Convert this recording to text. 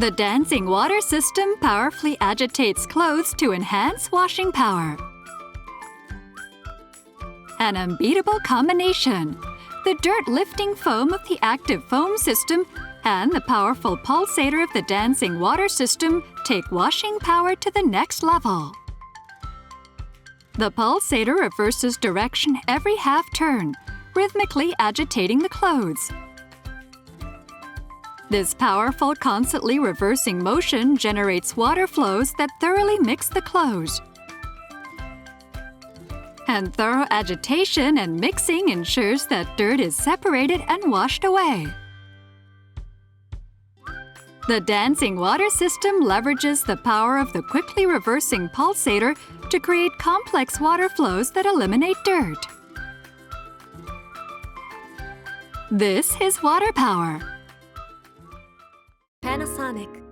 The dancing water system powerfully agitates clothes to enhance washing power. An unbeatable combination. The dirt-lifting foam of the active foam system and the powerful pulsator of the dancing water system take washing power to the next level. The pulsator reverses direction every half turn, rhythmically agitating the clothes. This powerful, constantly reversing motion generates water flows that thoroughly mix the clothes. And thorough agitation and mixing ensures that dirt is separated and washed away. The dancing water system leverages the power of the quickly reversing pulsator to create complex water flows that eliminate dirt. This is water power. Panasonic.